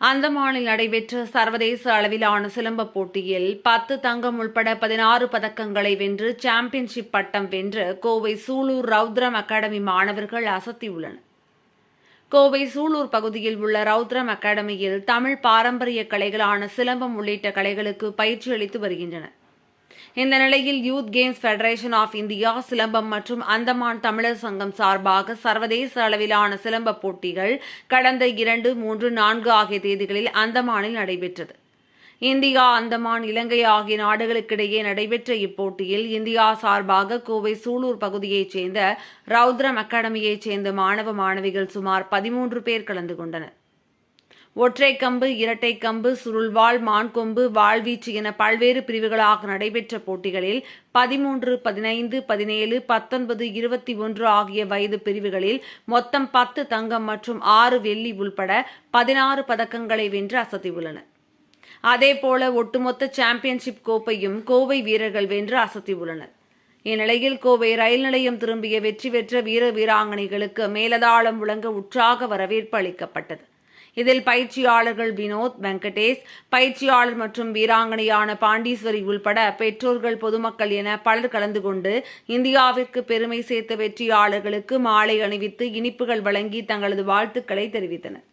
அந்தமானில் நடைபெற்ற சர்வதேச அளவிலான சிலம்பப் போட்டியில் 10 தங்கம் உள்பட 16 பதக்கங்களை வென்று சாம்பியன்ஷிப் பட்டம் வென்ற கோவை சூலூர் ரவுத்ரம் அகாடமி மாணவர்கள் அசத்தியுள்ளனர். கோவை சூலூர் பகுதியில் உள்ள ரவுத்ரம் அகாடமியில் தமிழ் பாரம்பரிய கலைகளான சிலம்பம் உள்ளிட்ட கலைகளுக்கு பயிற்சி அளித்து வருகின்றனர். இந்த நிலையில் youth games federation of India Silambam மற்றும் அந்தமான் தமிழர் சங்கம் சார்பாக சர்வதேச அளவிலான சிலம்பப் போட்டிகள் கடந்த 2, 3, 4 ஆகிய தேதிகளில் அந்தமானில் நடைபெற்றது. இந்தியா, அந்தமான், இலங்கை ஆகிய நாடுகளுக்கிடையே நடைபெற்ற இப்போட்டியில் இந்தியா சார்பாக கோவை சூலூர் பகுதியைச் சேர்ந்த ரவுத்ரம் அகாடமியைச் சேர்ந்த மாணவ மாணவிகள் சுமார் 13 பேர் கலந்து கொண்டனர். ஒற்றை கம்பு, இரட்டை கம்பு, சுருள்வாள், மான்கொம்பு, வாழ்வீச்சு என பல்வேறு பிரிவுகளாக நடைபெற்ற போட்டிகளில் 13, 15, 17, 19, 21 ஆகிய வயது பிரிவுகளில் மொத்தம் 10 தங்கம் மற்றும் 6 வெள்ளி உள்பட 16 பதக்கங்களை வென்று அசத்தியுள்ளனர். அதேபோல ஒட்டுமொத்த சாம்பியன்ஷிப் கோப்பையும் கோவை வீரர்கள் வென்று அசத்தியுள்ளனர். இந்நிலையில் கோவை ரயில் நிலையம் திரும்பிய வெற்றி பெற்ற வீராங்கனைகளுக்கு மேலதாளம் முழங்க உற்சாக வரவேற்பு அளிக்கப்பட்டது. இதில் பயிற்சியாளர்கள் வினோத், வெங்கடேஷ், பயிற்சியாளர் மற்றும் வீராங்கனையான பாண்டீஸ்வரி உள்பட பெற்றோர்கள், பொதுமக்கள் என பலர் கலந்து கொண்டு இந்தியாவிற்கு பெருமை சேர்த்த வெற்றியாளர்களுக்கு மாலை அணிவித்து இனிப்புகள் வழங்கி தங்களது வாழ்த்துக்களை தெரிவித்தனர்.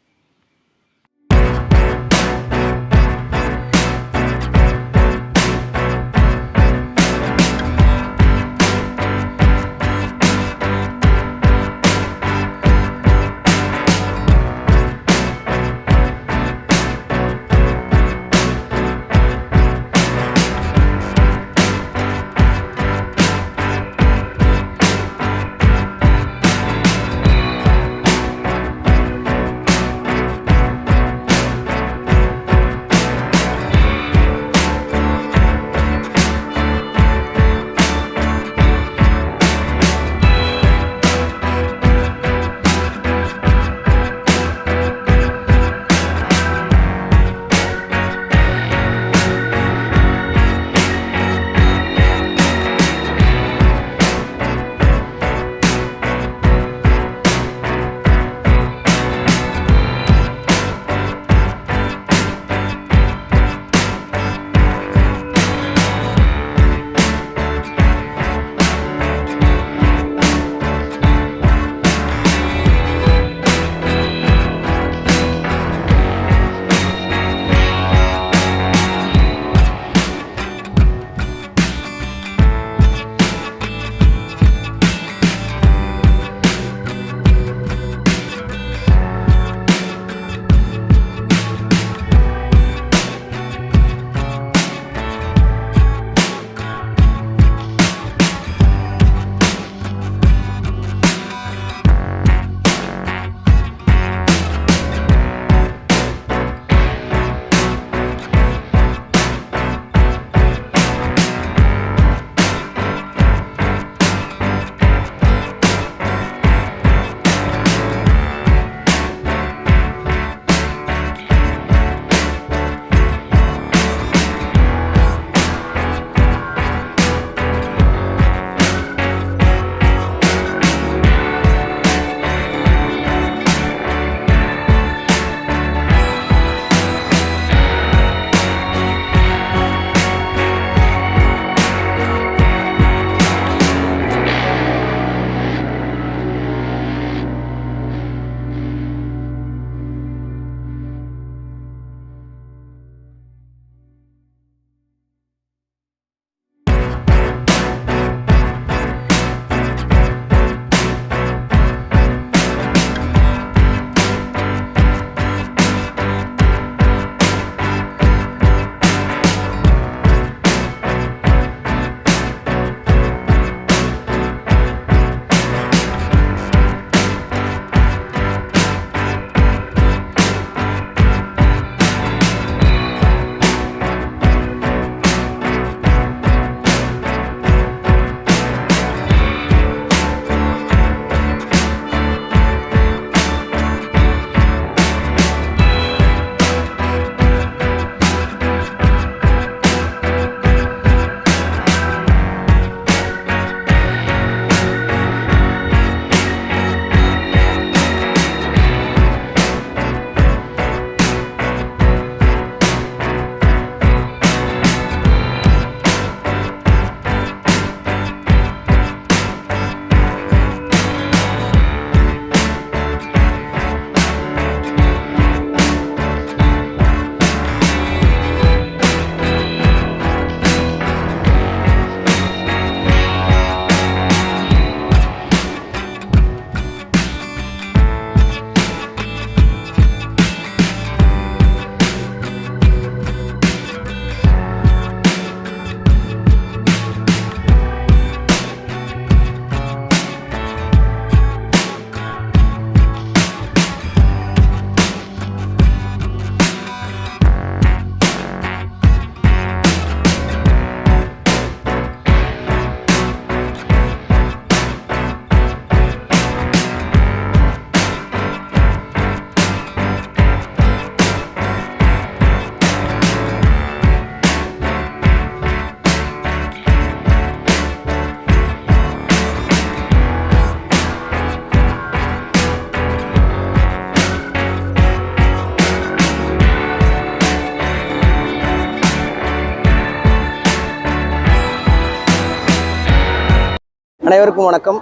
அனைவருக்கும் வணக்கம்.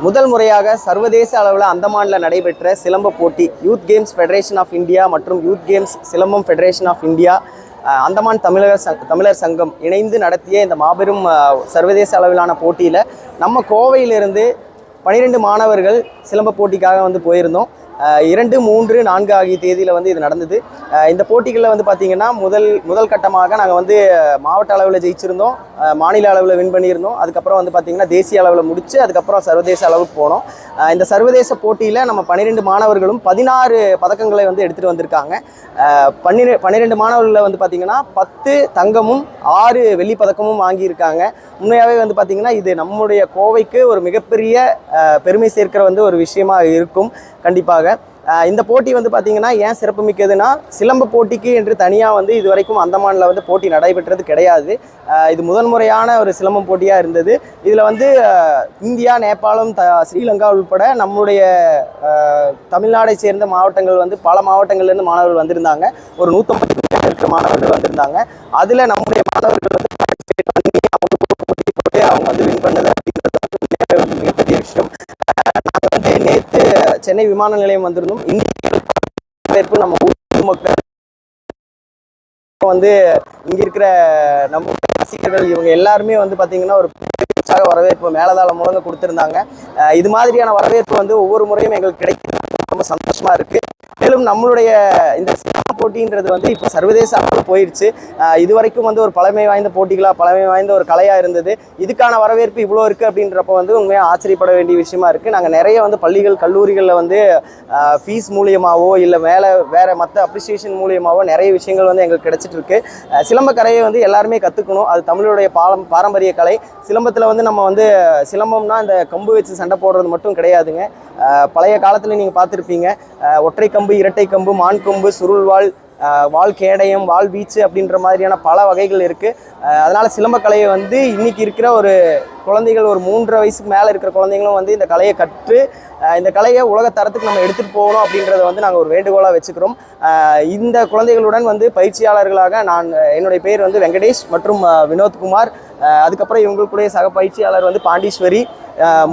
முதல் முறையாக சர்வதேச அளவில் அந்தமானில் நடைபெற்ற சிலம்ப போட்டி youth games federation of India மற்றும் youth games Silambam federation of India Andaman தமிழர் சங்கம் இணைந்து நடத்திய இந்த மாபெரும் சர்வதேச அளவிலான போட்டியில் நம்ம கோவையிலிருந்து 12 மாணவர்கள் சிலம்ப போட்டிக்காக போயிருந்தோம். 2, 3, 4 ஆகிய தேதியில் இது நடந்தது. இந்த போட்டிகளில் பார்த்தீங்கன்னா முதல் கட்டமாக நாங்கள் மாவட்ட அளவில் ஜெயிச்சிருந்தோம், மாநில அளவில் வின் பண்ணியிருந்தோம். அதுக்கப்புறம் பார்த்தீங்கன்னா தேசிய அளவில் முடித்து அதுக்கப்புறம் சர்வதேச அளவுக்கு போனோம். இந்த சர்வதேச போட்டியில் நம்ம 12 மாணவர்களும் 16 பதக்கங்களை எடுத்துகிட்டு வந்திருக்காங்க. 12 மாணவர்களில் பார்த்தீங்கன்னா 10 தங்கமும் 6 வெள்ளி பதக்கமும் வாங்கியிருக்காங்க. உண்மையாகவே பார்த்தீங்கன்னா இது நம்முடைய கோவைக்கு ஒரு மிகப்பெரிய பெருமை சேர்க்கிற ஒரு விஷயமா இருக்கும். கண்டிப்பாக இந்த போட்டி பார்த்தீங்கன்னா ஏன் சிறப்பு மிக்கதுன்னா, சிலம்ப போட்டிக்கு என்று தனியாக இது வரைக்கும் அந்தமானில் போட்டி நடைபெற்றது கிடையாது. இது முதன்முறையான ஒரு சிலம்பம் போட்டியாக இருந்தது. இதில் இந்தியா, நேபாளம், ஸ்ரீலங்கா உள்பட நம்முடைய தமிழ்நாடை சேர்ந்த மாவட்டங்கள் பல மாவட்டங்கள்லேருந்து மாணவர்கள் வந்திருந்தாங்க. ஒரு 150 இருக்கிற மாணவர்கள் வந்திருந்தாங்க. அதில் நம்முடைய மாணவர்கள் அவங்க வின் பண்ணது அப்படின்றது மிகப்பெரிய விஷயம். நாங்கள் நேற்று சென்னை விமான நிலையம் வந்திருந்தோம். இன்னைக்கு நம்ம ஊர் மக்கள் இங்க இருக்கிற நம்ம ரசிகர்கள் இவங்க எல்லாருமே பார்த்தீங்கன்னா ஒரு உற்சாக வரவேற்பு மேலதாள முழங்க கொடுத்துருந்தாங்க. இது மாதிரியான வரவேற்பு ஒவ்வொரு முறையும் எங்களுக்கு கிடைக்கிறது ரொம்ப சந்தோஷமா இருக்கு. மேலும் நம்மளுடைய இந்த சிலம்ப போட்டின்றது இப்போ சர்வதேச அளவில் போயிடுச்சு. இது வரைக்கும் ஒரு பழமை வாய்ந்த போட்டிகளாக, பழமை வாய்ந்த ஒரு கலையாக இருந்தது. இதுக்கான வரவேற்பு இவ்வளோ இருக்குது அப்படின்றப்ப உண்மையாக ஆச்சரியப்பட வேண்டிய விஷயமா இருக்குது. நாங்கள் நிறைய பள்ளிகள், கல்லூரிகளில் ஃபீஸ் மூலியமாகவோ இல்லை வேறு மற்ற அப்ரிசியேஷன் மூலியமாகவோ நிறைய விஷயங்கள் எங்களுக்கு கிடைச்சிட்டு இருக்கு. சிலம்ப கலையை எல்லாருமே கற்றுக்கணும். அது தமிழுடைய பாரம்பரிய கலை. சிலம்பத்தில் நம்ம சிலம்பம்னா இந்த கம்பு வச்சு சண்டை போடுறது மட்டும் கிடையாதுங்க. பழைய காலத்தில் நீங்கள் பார்த்துருப்பீங்க, ஒற்றை கம்பு, இரட்டை கம்பு, மான் கொம்பு, சுருள்வாள், வால் கேடயம், வால் வீச்சு அப்படின்ற மாதிரியான பல வகைகள் இருக்குது. அதனால் சிலம்பக்கலையை இன்றைக்கி இருக்கிற ஒரு குழந்தைகள், ஒரு 3.5 வயசுக்கு மேலே இருக்கிற குழந்தைங்களும் இந்த கலையை கற்று இந்த கலையை உலகத்தரத்துக்கு நம்ம எடுத்துகிட்டு போகணும் அப்படின்றத நாங்கள் ஒரு வேண்டுகோளாக வச்சுக்கிறோம். இந்த குழந்தைகளுடன் பயிற்சியாளர்களாக என்னுடைய பேர் வெங்கடேஷ் மற்றும் வினோத்குமார், அதுக்கப்புறம் இவங்களுக்குடைய சக பயிற்சியாளர் பாண்டீஸ்வரி,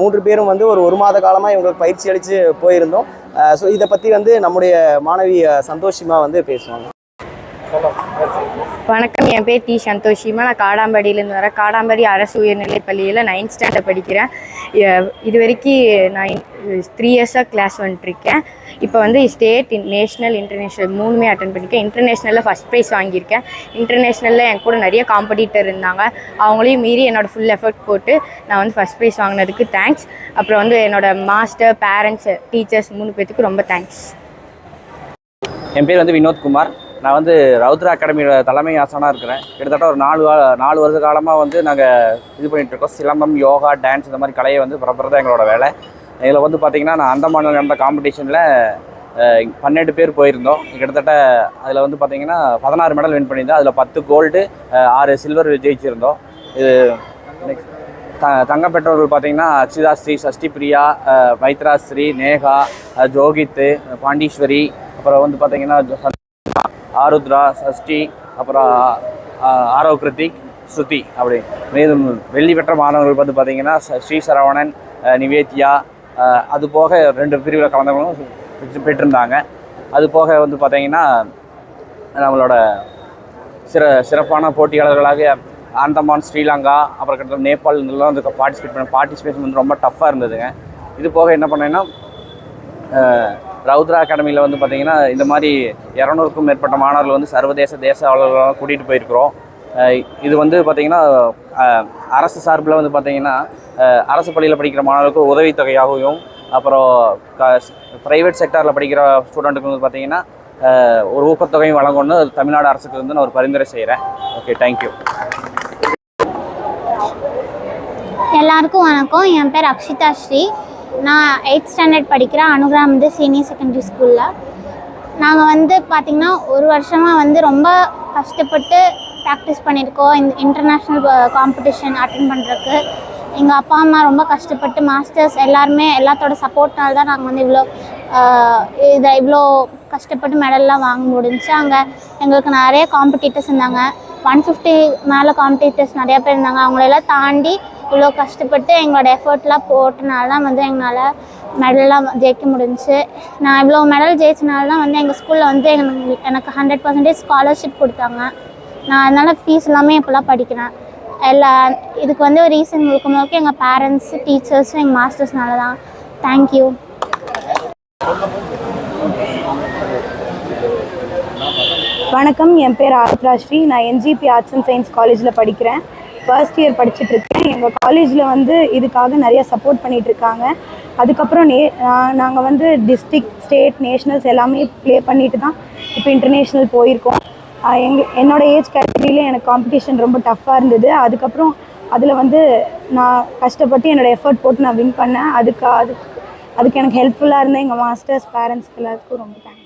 3 பேரும் ஒரு மாத காலமாக இவங்களுக்கு பயிற்சி அளித்து போயிருந்தோம். ஸோ இதை பற்றி நம்முடைய மாணவி சந்தோஷிமா பேசுவாங்க. வணக்கம், என் பேர் டி சந்தோஷிமா. நான் காடாம்படியிலேருந்து வரேன். காடாம்படி அரசு உயர்நிலைப் பள்ளியில் 9th ஸ்டாண்டர்ட் படிக்கிறேன். இது வரைக்கும் நான் 3 இயர்ஸாக கிளாஸ் வந்துட்டுருக்கேன். இப்போ ஸ்டேட், நேஷ்னல், இன்டர்நேஷ்னல் 3மே அட்டன் பண்ணியிருக்கேன். இன்டர்நேஷ்னலில் ஃபஸ்ட் ப்ரைஸ் வாங்கியிருக்கேன். இன்டர்நேஷ்னலில் என் கூட நிறைய காம்படிட்டர் இருந்தாங்க. அவங்களையும் மீறி என்னோடய ஃபுல் எஃபர்ட் போட்டு நான் ஃபஸ்ட் ப்ரைஸ் வாங்கினதுக்கு தேங்க்ஸ். அப்புறம் என்னோடய மாஸ்டர், பேரண்ட்ஸ், டீச்சர்ஸ் 3 பேர்த்துக்கு ரொம்ப தேங்க்ஸ். என் பேர் வினோத்குமார். நான் ரவுத்ரா அகாடமியோட தலைமை ஆசானாக இருக்கிறேன். கிட்டத்தட்ட ஒரு 4 வருஷ காலமாக நாங்கள் இது பண்ணிகிட்ருக்கோம். சிலம்பம், யோகா, டான்ஸ் இந்த மாதிரி கலையை பரப்புறது தான் எங்களோட வேலை. இதில் பார்த்திங்கன்னா நான் அந்தமானில் நடந்த காம்படிஷனில் 12 பேர் போயிருந்தோம். கிட்டத்தட்ட அதில் பார்த்திங்கன்னா 16 மெடல் வின் பண்ணியிருந்தோம். அதில் 10 கோல்டு, 6 சில்வர் ஜெயிச்சிருந்தோம். இது தங்கம் பெற்றவர்கள் பார்த்திங்கன்னா அக்ஷிதா ஸ்ரீ, சஷ்டி பிரியா, மைத்ரா ஸ்ரீ, நேகா, ஜோகித், பாண்டீஸ்வரி, அப்புறம் பார்த்திங்கன்னா ஆருத்ரா, சஷ்டி, அப்புறம் ஆரவ், கிருத்திக், ஸ்ருதி. அப்படி மேலும் வெள்ளி பெற்ற மாணவர்கள் பார்த்திங்கன்னா ஸ்ரீ சரவணன், நிவேத்யா, அது போக 2 பிரிவில் கலந்தவங்களும் பெற்றிருந்தாங்க. அது போக பார்த்திங்கன்னா நம்மளோட சிறப்பான போட்டியாளர்களாக அந்தமான், ஸ்ரீலங்கா, அப்புறம் கிட்டத்தட்ட நேபாள் இதெல்லாம் பார்ட்டிசிபேஷன் ரொம்ப டஃப்பாக இருந்ததுங்க. இது போக என்ன பண்ணேன்னா, ரவுத்ரா அகாடமியில் பார்த்திங்கன்னா இந்த மாதிரி 200க்கும் மேற்பட்ட மாணவர்கள் சர்வதேச, தேச அளவில் கூட்டிகிட்டு போயிருக்கிறோம். இது பார்த்திங்கன்னா அரசு சார்பில் பார்த்திங்கன்னா அரசு பள்ளியில் படிக்கிற மாணவர்களுக்கு உதவித்தொகையாகவும், அப்புறம் ப்ரைவேட் செக்டாரில் படிக்கிற ஸ்டூடெண்ட்டுக்கு பார்த்திங்கன்னா ஒரு ஊக்கத்தொகையும் வழங்கணும்னு தமிழ்நாடு அரசுக்கு நான் ஒரு பரிந்துரை செய்கிறேன். Okay, thank you. எல்லாருக்கும் வணக்கம். என் பேர் அக்ஷிதா ஸ்ரீ. நான் 8th ஸ்டாண்டர்ட் படிக்கிறேன். அனுகிராம் சீனியர் செகண்டரி ஸ்கூலில். நாங்கள் பார்த்திங்கன்னா ஒரு வருஷமாக ரொம்ப கஷ்டப்பட்டு ப்ராக்டிஸ் பண்ணியிருக்கோம். இந்த இன்டர்நேஷ்னல் காம்படிஷன் அட்டன் பண்ணுறதுக்கு எங்கள் அப்பா அம்மா ரொம்ப கஷ்டப்பட்டு, மாஸ்டர்ஸ் எல்லாருமே எல்லாத்தோட சப்போர்ட்னால தான் நாங்கள் இவ்வளோ கஷ்டப்பட்டு மெடல்லாம் வாங்க முடிஞ்சிச்சு. அங்கே எங்களுக்கு நிறைய காம்படிட்டர்ஸ் இருந்தாங்க. 150 மேலே காம்படிட்டர்ஸ் நிறையா பேர் இருந்தாங்க. அவங்களெல்லாம் தாண்டி இவ்வளோ கஷ்டப்பட்டு எங்களோட எஃபர்ட்லாம் போட்டனால தான் வந்து எங்களால் மெடல்லாம் ஜெயிக்க முடிஞ்சுச்சு. நான் இவ்வளோ மெடல் ஜெயிச்சனால தான் வந்து எங்கள் ஸ்கூலில் வந்து எனக்கு 100% ஸ்காலர்ஷிப் கொடுத்தாங்க. நான் அதனால் ஃபீஸ் எல்லாமே இப்போலாம் படிக்கிறேன். இதுக்கு வந்து ஒரு ரீசன் முழுக்க எங்கள் பேரண்ட்ஸு, டீச்சர்ஸும், எங்கள் மாஸ்டர்ஸ்னால தான். தேங்க்யூ. வணக்கம், என் பேர் ஆருத்ரா ஸ்ரீ. நான் என்ஜிபி ஆர்ட்ஸ் அண்ட் சயின்ஸ் காலேஜில் படிக்கிறேன். ஃபர்ஸ்ட் இயர் படிச்சுட்ருக்கேன். எங்கள் காலேஜில் வந்து இதுக்காக நிறைய சப்போர்ட் பண்ணிகிட்ருக்காங்க. அதுக்கப்புறம் நாங்கள் வந்து டிஸ்ட்ரிக்ட், ஸ்டேட், நேஷ்னல்ஸ் எல்லாமே ப்ளே பண்ணிட்டு தான் இப்போ இன்டர்நேஷ்னல் போயிருக்கோம். என்னோடய ஏஜ் கேட்டகரியில் எனக்கு காம்படிஷன் ரொம்ப டஃப்பாக இருந்தது. அதுக்கப்புறம் அதில் வந்து நான் கஷ்டப்பட்டு என்னோடய எஃபர்ட் போட்டு நான் வின் பண்ணேன். அதுக்கு எனக்கு ஹெல்ப்ஃபுல்லாக இருந்த எங்கள் மாஸ்டர்ஸ், பேரண்ட்ஸ்க்கு எல்லாத்துக்கும் ரொம்ப தேங்க்ஸ்.